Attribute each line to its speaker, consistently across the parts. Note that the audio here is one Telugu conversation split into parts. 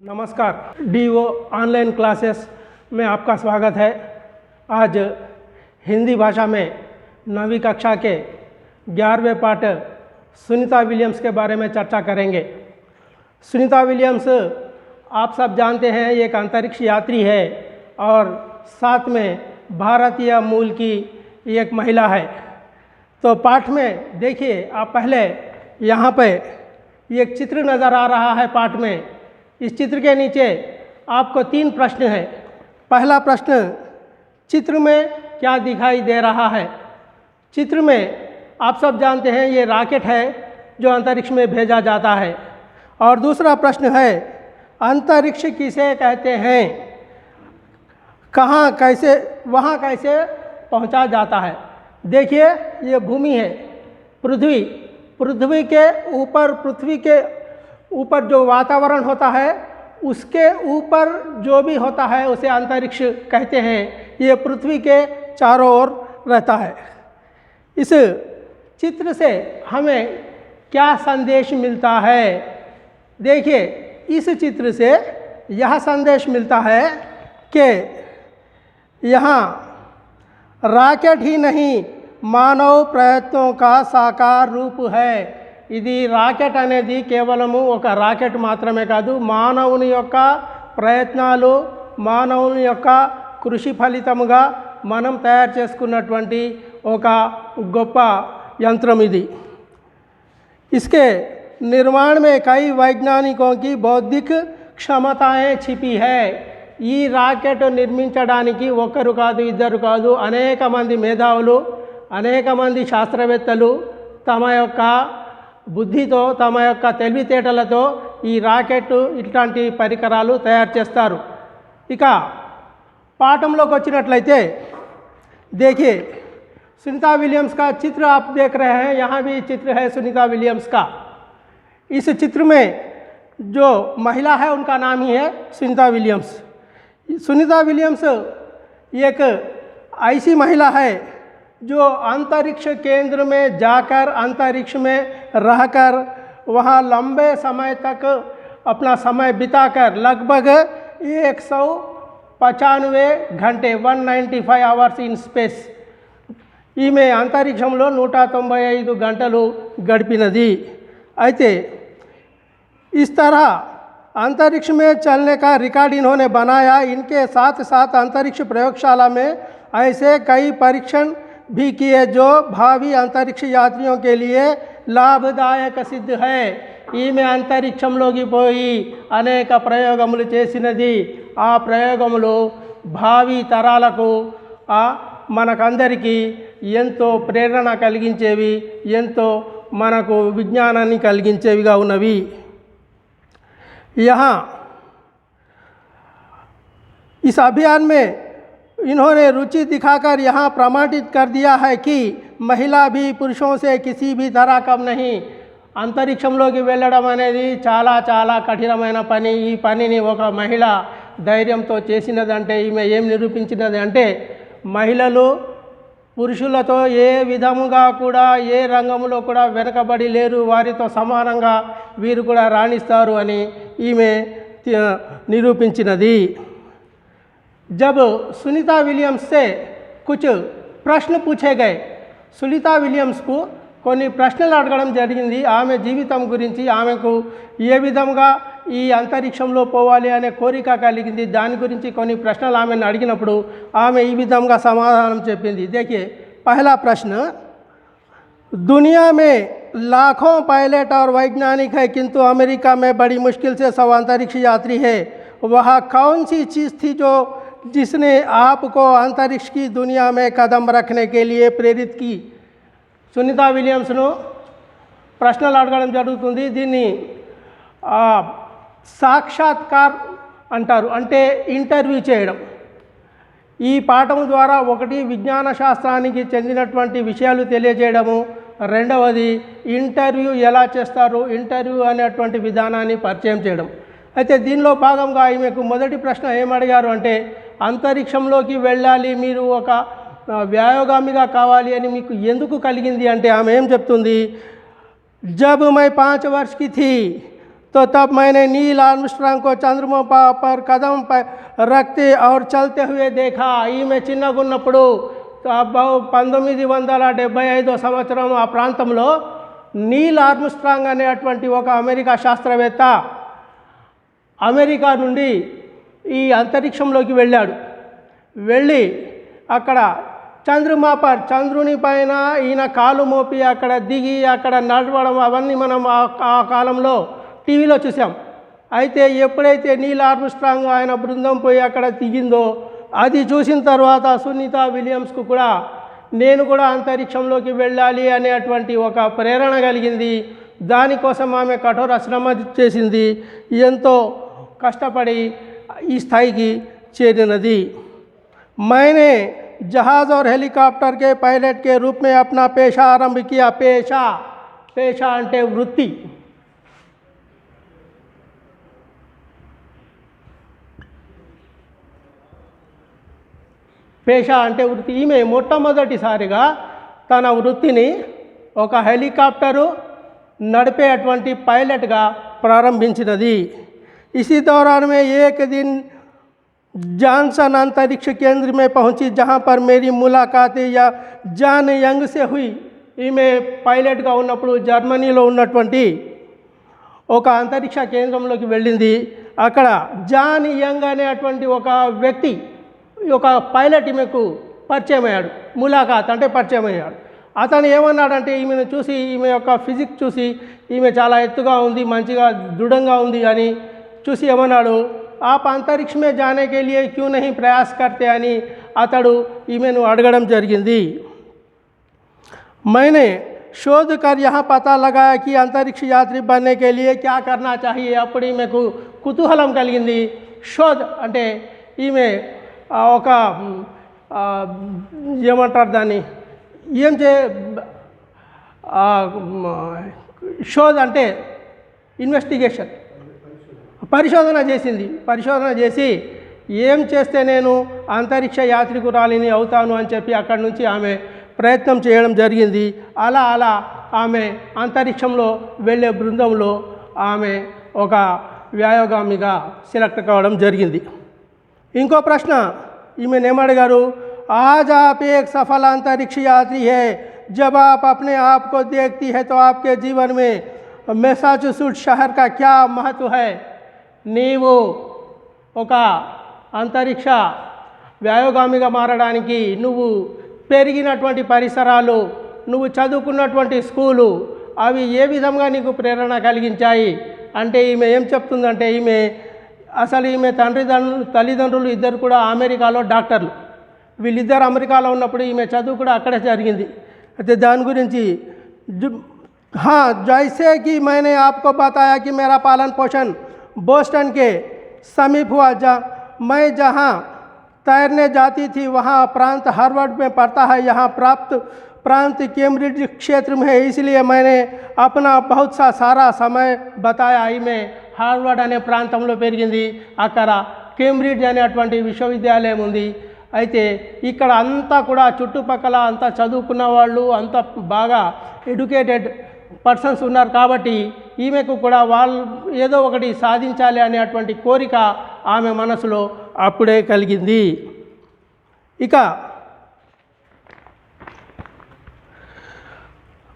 Speaker 1: नमस्कार, डीओ ऑनलाइन क्लासेस में आपका स्वागत है। आज हिंदी भाषा में 9वीं कक्षा के 11वें पाठ सुनीता विलियम्स के बारे में चर्चा करेंगे। सुनीता विलियम्स आप सब जानते हैं एक अंतरिक्ष यात्री है और साथ में भारतीय मूल की एक महिला है। तो पाठ में देखिए, आप पहले यहाँ पे एक चित्र नज़र आ रहा है पाठ में। इस चित्र के नीचे आपको 3 प्रश्न हैं। पहला प्रश्न, चित्र में क्या दिखाई दे रहा है? चित्र में आप सब जानते हैं ये रॉकेट है जो अंतरिक्ष में भेजा जाता है। और दूसरा प्रश्न है, अंतरिक्ष किसे कहते हैं? कहाँ, कैसे, वहाँ कैसे पहुँचा जाता है? देखिए, ये भूमि है, पृथ्वी के ऊपर जो वातावरण होता है उसके ऊपर जो भी होता है उसे अंतरिक्ष कहते हैं। ये पृथ्वी के चारों ओर रहता है। इस चित्र से हमें क्या संदेश मिलता है? देखिए, इस चित्र से यह संदेश मिलता है कि यहाँ रॉकेट ही नहीं, मानव प्रयत्नों का साकार रूप है। ఇది రాకెట్ అనేది కేవలము ఒక రాకెట్ మాత్రమే కాదు, మానవుని యొక్క ప్రయత్నాలు, మానవుని యొక్క కృషి ఫలితముగా మనం తయారు చేసుకున్నటువంటి ఒక గొప్ప యంత్రం ఇది। इसके निर्माण में कई वैज्ञानिकों की बौद्धिक क्षमताएं छिपी है। ఈ రాకెట్ నిర్మించడానికి ఒకరు కాదు, ఇద్దరు కాదు, అనేక మంది మేధావులు, అనేక మంది శాస్త్రవేత్తలు తమ యొక్క బుద్ధితో, తమ యొక్క తెలివితేటలతో ఈ రాకెట్ ఇట్లాంటి పరికరాలు తయారు చేస్తారు। ఇక పాఠంలోకి వచ్చినట్లయితే देखिए, सुनीता विलियम्स का चित्र आप देख रहे हैं। यहाँ भी चित्र है सुनीता विलियम्स का। इस चित्र में जो महिला है उनका नाम ही है सुनीता विलियम्स। सुनीता विलियम्स एक ऐसी महिला है जो अंतरिक्ष केंद्र में जाकर, अंतरिक्ष में रहकर, वहाँ लंबे समय तक अपना समय बिताकर लगभग 195 घंटे 195 అవర్స్ ఇన్ స్పేస్, ఈమె అంతరిక్షంలో 195 గంటలు గడిపినది। అయితే इस तरह अंतरिक्ष में चलने का रिकॉर्ड इन्होंने बनाया। इनके साथ साथ अंतरिक्ष प्रयोगशाला में ऐसे कई परीक्षण भी किए जो भावी अंतरिक्ष यात्रियों के लिए లాభదాయక సిద్ధ है। ఈమె అంతరిక్షంలోకి పోయి అనేక ప్రయోగములు చేసినది। ఆ ప్రయోగములు భావి తరాలకు మనకందరికీ ఎంతో ప్రేరణ కలిగించేవి, ఎంతో మనకు విజ్ఞానాన్ని కలిగించేవిగా ఉన్నవి। यहाँ इस अभियान में इन्होंने रुचि दिखाकर यहाँ प्रमाणित कर दिया है कि महिला भी पुरुषों से किसी भी तरह कम नहीं। అంతరిక్షంలోకి వెళ్ళడం అనేది చాలా చాలా కఠినమైన పని। ఈ పనిని ఒక మహిళ ధైర్యంతో చేసినదంటే ఈమె ఏం నిరూపించినది అంటే, మహిళలు పురుషులతో ఏ విధముగా కూడా, ఏ రంగంలో కూడా వెనకబడి లేరు, వారితో సమానంగా వీరు కూడా రాణిస్తారు అని ఈమె నిరూపించినది। जब सुनीता विलियम्स से कुछ प्रश्न पूछे गए, सुनीता विलियम्स को కొన్ని ప్రశ్నలు అడగడం జరిగింది ఆమె జీవితం గురించి। ఆమెకు ఏ విధంగా ఈ అంతరిక్షంలో పోవాలి అనే కోరిక కలిగింది, దాని గురించి కొన్ని ప్రశ్నలు ఆమెను అడిగినప్పుడు ఆమె ఈ విధంగా సమాధానం చెప్పింది। देखिए, पहला प्रश्न, दुनिया में लाखों पायलट और वैज्ञानिक है किंतु अमेरिका में बड़ी मुश्किल से 100 अंतरिक्ष यात्री है। वह कौन सी चीज़ थी जो जिसने आपको अंतरिक्ष की दुनिया में कदम रखने के लिए प्रेरित की? సునీతా విలియమ్స్ను ప్రశ్నలు అడగడం జరుగుతుంది। దీన్ని సాక్షాత్కార్ అంటారు, అంటే ఇంటర్వ్యూ చేయడం। ఈ పాఠం ద్వారా ఒకటి విజ్ఞాన శాస్త్రానికి చెందినటువంటి విషయాలు తెలియజేయడము, రెండవది ఇంటర్వ్యూ ఎలా చేస్తారు, ఇంటర్వ్యూ అనేటువంటి విధానాన్ని పరిచయం చేయడం। అయితే దీనిలో భాగంగా ఈమెకు మొదటి ప్రశ్న ఏమడిగారు అంటే, అంతరిక్షంలోకి వెళ్ళాలి, మీరు ఒక వ్యాయోగామిగా కావాలి అని మీకు ఎందుకు కలిగింది అంటే ఆమె ఏం చెప్తుంది, जब मैं 5 वर्ष की थी तो तब मैंने नील आर्मस्ट्रांग को चंद्रमा पर कदम पर रखते और चलते हुए देखा। ఈమె చిన్నగున్నప్పుడు 1975 సంవత్సరం ఆ ప్రాంతంలో నీల్ ఆర్మ్స్ట్రాంగ్ అనేటువంటి ఒక అమెరికా శాస్త్రవేత్త అమెరికా నుండి ఈ అంతరిక్షంలోకి వెళ్ళాడు. వెళ్ళి అక్కడ చంద్రుని పైన ఈయన కాలు మోపి అక్కడ దిగి అక్కడ నడవడం అవన్నీ మనం ఆ కాలంలో టీవీలో చూసాం. అయితే ఎప్పుడైతే నీల్ ఆర్మ్స్ట్రాంగ్ ఆయన బృందం పోయి అక్కడ దిగిందో అది చూసిన తర్వాత సునీత విలియమ్స్కు కూడా నేను కూడా అంతరిక్షంలోకి వెళ్ళాలి అనేటువంటి ఒక ప్రేరణ కలిగింది. దానికోసం ఆమె కఠోర శ్రమ చేసింది, ఎంతో కష్టపడి ఈ స్థాయికి చేరినది. मैंने जहाज़ और हेलीकॉप्टर के पायलट के रूप में अपना पेशा आरंभ किया. पेशा అంటే వృత్తి. పేషా అంటే వృత్తి. ఈమె మొట్టమొదటిసారిగా తన వృత్తిని ఒక హెలికాప్టరు నడిపేటువంటి పైలట్గా ప్రారంభించినది. इसी दौरान में एक दिन जॉनसन अंतरिक्ष केंद्र में पहुंची, जहां पर मेरी मुलाकात या జాన్ యంగ్ से हुई. ఈమె పైలట్గా ఉన్నప్పుడు జర్మనీలో ఉన్నటువంటి ఒక అంతరిక్ష కేంద్రంలోకి వెళ్ళింది. అక్కడ జాన్ యంగ్ అనేటువంటి ఒక వ్యక్తి, ఒక పైలట్ ఈమెకు పరిచయం అయ్యాడు. ములాఖాత్ అంటే పరిచయం అయ్యాడు. అతను ఏమన్నాడంటే ఈమెను చూసి, ఈమె యొక్క ఫిజిక్స్ చూసి ఈమె చాలా ఎత్తుగా ఉంది, మంచిగా దృఢంగా ఉంది అని చూసి ఏమన్నాడు, आप अंतरिक्ष में जाने के लिए क्यों नहीं प्रयास करते అని అతడు ఈమెను అడగడం జరిగింది. मैंने शोध कर यहाँ पता लगाया कि अंतरिक्ष यात्री बनने के लिए क्या करना चाहिए. అప్పుడు ఈమెకు కుతూహలం కలిగింది. శోధ్ అంటే ఈమె ఒక ఏమంటారు దాన్ని, ఏం శోధ్ అంటే ఇన్వెస్టిగేషన్, పరిశోధన చేసింది. పరిశోధన చేసి ఏం చేస్తే నేను అంతరిక్ష యాత్రికురాలిని అవుతాను అని చెప్పి అక్కడి నుంచి ఆమె ప్రయత్నం చేయడం జరిగింది. అలా ఆమె అంతరిక్షంలో వెళ్ళే బృందంలో ఆమె ఒక వ్యాయోగామిగా సెలెక్ట్ కావడం జరిగింది. ఇంకో ప్రశ్న ఈమెనేమడిగారు, आज आप एक सफल अंतरिक्ष यात्री है. जब आप अपने आप को देखती है तो आपके जीवन में मैसाचुसेट्स शहर का क्या महत्व है. నీవు ఒక అంతరిక్ష వ్యాయోగామిగా మారడానికి నువ్వు పెరిగినటువంటి పరిసరాలు, నువ్వు చదువుకున్నటువంటి స్కూలు, అవి ఏ విధంగా నీకు ప్రేరణ కలిగించాయి అంటే ఈమె ఏం చెప్తుందంటే, అసలు ఈమె తల్లిదండ్రులు ఇద్దరు కూడా అమెరికాలో డాక్టర్లు. వీళ్ళిద్దరు అమెరికాలో ఉన్నప్పుడు ఈమె చదువు కూడా అక్కడే జరిగింది. అయితే దాని గురించి हाँ, जैसे कि मैंने आपको बताया कि मेरा पालन पोषण बोस्टन के समीप हुआ, मैं जहाँ तैरने जाती थी वहाँ प्रांत हार्वर्ड में पड़ता है. यहाँ प्रांत कैम्ब्रिज क्षेत्र में है, इसलिए मैंने अपना बहुत सारा समय बताया. ఈమె హార్వర్డ్ అనే ప్రాంతంలో పెరిగింది. అక్కడ కేంబ్రిడ్జ్ అనేటువంటి విశ్వవిద్యాలయం ఉంది. అయితే ఇక్కడ అంతా కూడా చుట్టుపక్కల అంతా చదువుకున్న వాళ్ళు, అంతా బాగా ఎడ్యుకేటెడ్ పర్సన్స్ ఉన్నారు. కాబట్టి ఈమెకు కూడా వాళ్ళు ఏదో ఒకటి సాధించాలి అనేటువంటి కోరిక ఆమె మనసులో అప్పుడే కలిగింది. ఇక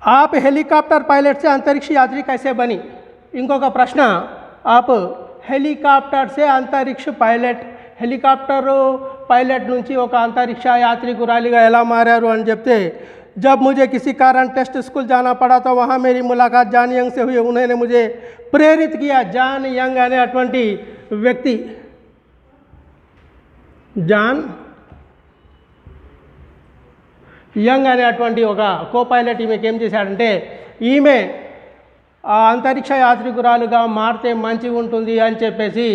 Speaker 1: आप हेलीकॉप्टर पायलट से अंतरिक्ष यात्री कैसे बनी. ఇంకొక ప్రశ్న, आप हेलीकॉप्टर से अंतरिक्ष पायलट, హెలికాప్టర్ పైలట్ నుంచి ఒక అంతరిక్ష యాత్రికురాలిగా ఎలా మారారు అని చెప్తే, जब मुझे किसी कारण टेस्ट स्कूल जाना पड़ा तो वहाँ मेरी मुलाकात జాన్ యంగ్ से हुई. उन्होंने मुझे प्रेरित किया. జాన్ యంగ్ అనేటువంటి వ్యక్తి, జాన్ యంగ్ అనేటువంటి ఒక కో పైలట్ ఈమెకి ఏం చేశాడంటే, ఈమె అంతరిక్ష యాత్రికురాలుగా మారితే మంచిగా ఉంటుంది అని చెప్పేసి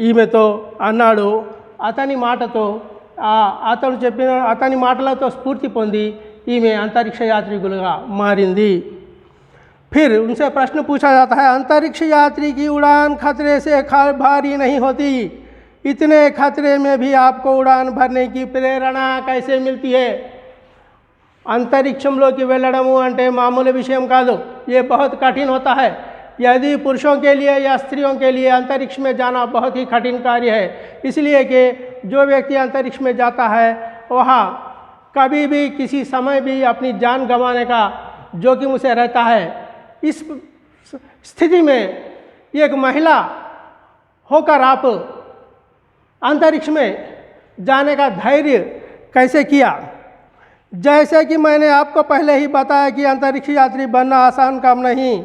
Speaker 1: ఈమెతో అన్నాడు. అతని మాటలతో స్ఫూర్తి పొంది ఈమె అంతరిక్ష యాత్రికులుగా మారింది. फिर उनसे प्रश्न पूछा जाता है, अंतरिक्ष यात्री की उड़ान खतरे से भारी नहीं होती. इतने खतरे में भी आपको उड़ान भरने की प्रेरणा कैसे मिलती है. అంతరిక్షంలోకి వెళ్ళడము అంటే మామూలు విషయం కాదు. ये बहुत कठिन होता है. यदि पुरुषों के लिए या स्त्रियों के लिए अंतरिक्ष में जाना बहुत ही कठिन कार्य है, इसलिए कि जो व्यक्ति अंतरिक्ष में जाता है वहाँ कभी भी किसी समय भी अपनी जान गंवाने का जोखिम उसे रहता है। इस स्थिति में एक महिला होकर आप अंतरिक्ष में जाने का धैर्य कैसे किया? जैसे कि मैंने आपको पहले ही बताया कि अंतरिक्ष यात्री बनना आसान काम नहीं,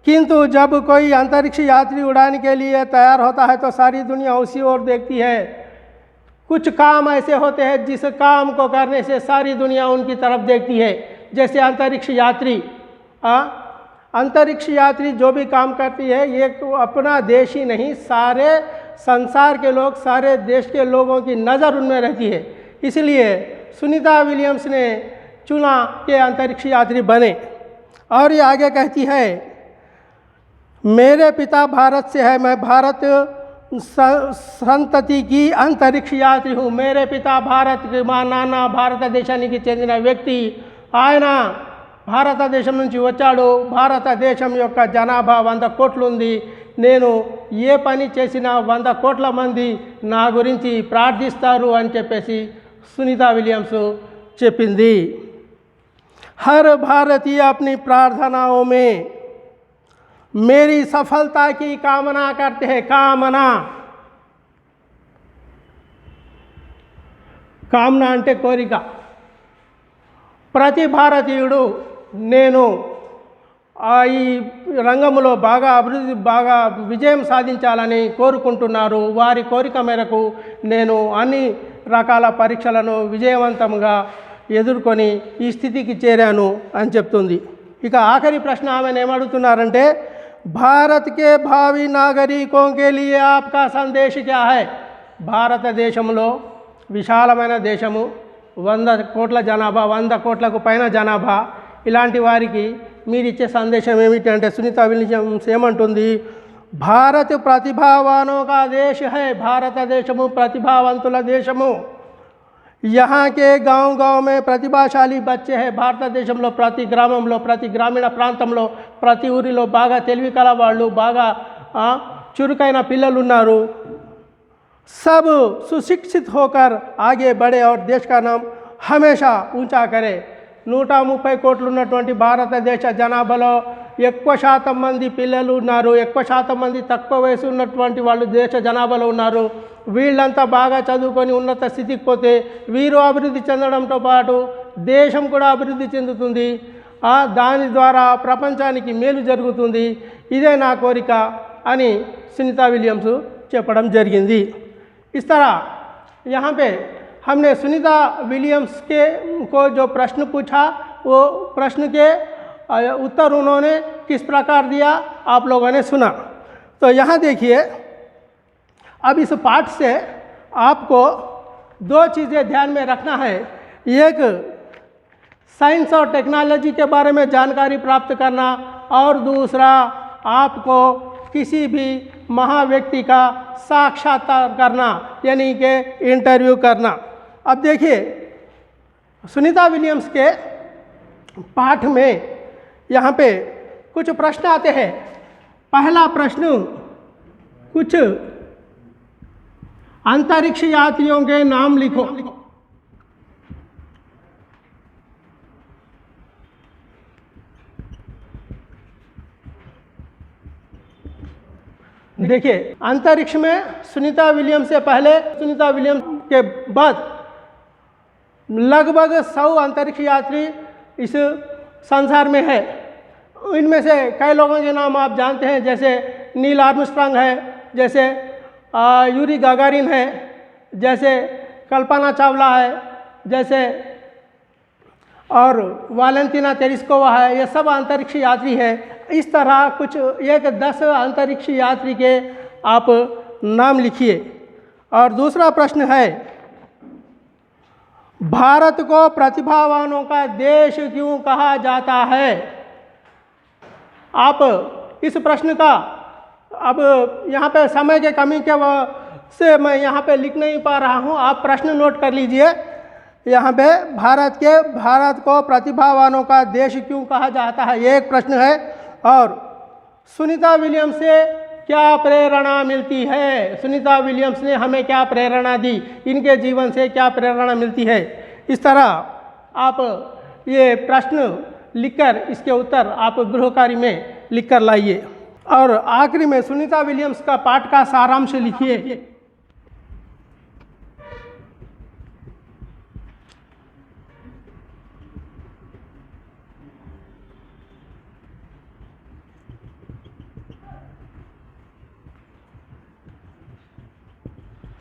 Speaker 1: किंतु जब कोई अंतरिक्ष यात्री उड़ान के लिए तैयार होता है तो सारी दुनिया उसी ओर देखती है। कुछ काम ऐसे होते हैं जिस काम को करने से सारी दुनिया उनकी तरफ देखती है, जैसे अंतरिक्ष यात्री। अंतरिक्ष यात्री जो भी काम करती है ये तो अपना देश ही नहीं, सारे संसार के लोग, सारे देश के लोगों की नज़र उनमें रहती है। इसलिए सुनीता विलियम्स ने चुना के अंतरिक्ष यात्री बने। और ये आगे कहती है, मेरे पिता भारत से है, मैं भारत संतति की अंतरिक्ष यात्री हूँ। मेरे पिता भारत के మా నాన్న భారతదేశానికి చెందిన వ్యక్తి, ఆయన భారతదేశం నుంచి వచ్చాడు. భారతదేశం యొక్క జనాభా 100 కోట్లు ఉంది. నేను ఏ పని చేసినా 100 కోట్ల మంది నా గురించి ప్రార్థిస్తారు అని చెప్పేసి సునీతా విలియమ్స్ చెప్పింది। हर भारतीय अपनी प्रार्थनाओं में मेरी सफलता की कामना करते हैं। కామన అంటే కోరిక। ప్రతి భారతీయుడు నేను ఈ రంగంలో బాగా విజయం సాధించాలని కోరుకుంటున్నారు। వారి కోరిక మేరకు నేను అన్ని రకాల పరీక్షలను విజయవంతంగా ఎదుర్కొని ఈ స్థితికి చేరాను అని చెప్తుంది। ఇక ఆఖరి ప్రశ్న ఆమెను ఏమడుగుతున్నారంటే, భారత్ కే భావి నాగరికోं के लिए आपका संदेश क्या है? భారతదేశంలో విశాలమైన దేశము, 100 కోట్ల జనాభా, 100 కోట్లకు పైన జనాభా, ఇలాంటి వారికి మీరిచ్చే సందేశం ఏమిటి అంటే సునీతా విలియమ్స్ ఏమంటుంది, భారత్ ప్రతిభావానో కా దేశ హై, భారతదేశము ప్రతిభావంతుల దేశము। यहाँ के गाँव में प्रतिभाशाली बच्चे हैं। భారతదేశంలో ప్రతి గ్రామంలో, ప్రతి గ్రామీణ ప్రాంతంలో, ప్రతి ఊరిలో బాగా తెలివి కల వాళ్ళు, బాగా చురుకైన పిల్లలు ఉన్నారు। सब सुशिक्षित होकर आगे बढ़े और देश का नाम हमेशा ऊंचा करे। 130 కోట్లు ఉన్నటువంటి భారతదేశ జనాభాలో ఎక్కువ శాతం మంది పిల్లలు ఉన్నారు, ఎక్కువ శాతం మంది తక్కువ వయసు ఉన్నటువంటి వాళ్ళు దేశ జనాభాలో ఉన్నారు। వీళ్ళంతా బాగా చదువుకొని ఉన్నత స్థితికి పోతే వీరు అభివృద్ధి చెందడంతో పాటు దేశం కూడా అభివృద్ధి చెందుతుంది। దాని ద్వారా ప్రపంచానికి మేలు జరుగుతుంది। ఇదే నా కోరిక అని సునీతా విలియమ్స్ చెప్పడం జరిగింది। इस तरह यहाँ पे हमने सुनीता विलियम्स को जो प्रश्न पूछा, वो प्रश्न के उत्तर उन्होंने किस प्रकार दिया आप लोगों ने सुना। तो यहाँ देखिए, अब इस पाठ से आपको 2 चीज़ें ध्यान में रखना है। एक, साइंस और टेक्नोलॉजी के बारे में जानकारी प्राप्त करना, और दूसरा आपको किसी भी महाव्यक्ति का साक्षात्कार करना, यानी कि इंटरव्यू करना। अब देखिए, सुनीता विलियम्स के पाठ में यहाँ पे कुछ प्रश्न आते हैं। पहला प्रश्न, कुछ अंतरिक्ष यात्रियों के नाम लिखो। देखिए, अंतरिक्ष में सुनीता विलियम्स से पहले, सुनीता विलियम्स के बाद लगभग 100 अंतरिक्ष यात्री इस संसार में है। इनमें से कई लोगों के नाम आप जानते हैं, जैसे नील आर्मस्ट्रांग है, जैसे यूरी गागारिन है, जैसे कल्पना चावला है, जैसे और वालेंटिना तेरेस्कोवा है। ये सब अंतरिक्ष यात्री है। इस तरह कुछ 10 अंतरिक्ष यात्री के आप नाम लिखिए। और दूसरा प्रश्न है, भारत को प्रतिभावानों का देश क्यों कहा जाता है? आप इस प्रश्न का, अब यहाँ पे समय के कमी के से मैं यहाँ पे लिख नहीं पा रहा हूँ, आप प्रश्न नोट कर लीजिए। यहाँ पे भारत को प्रतिभावानों का देश क्यों कहा जाता है, ये एक प्रश्न है। और सुनीता विलियम्स से क्या प्रेरणा मिलती है? सुनीता विलियम्स ने हमें क्या प्रेरणा दी? इनके जीवन से क्या प्रेरणा मिलती है? इस तरह आप ये प्रश्न लिखकर इसके उत्तर आप गृह कार्य में लिखकर लाइए। और आखिरी में सुनीता विलियम्स का पाठ का सारांश लिखिए।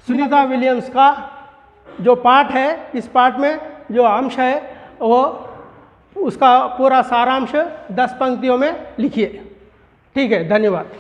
Speaker 1: सुनीता विलियम्स का जो पाठ है, इस पाठ में जो अंश है वो उसका पूरा सारांश 10 पंक्तियों में लिखिए। ठीक है, धन्यवाद।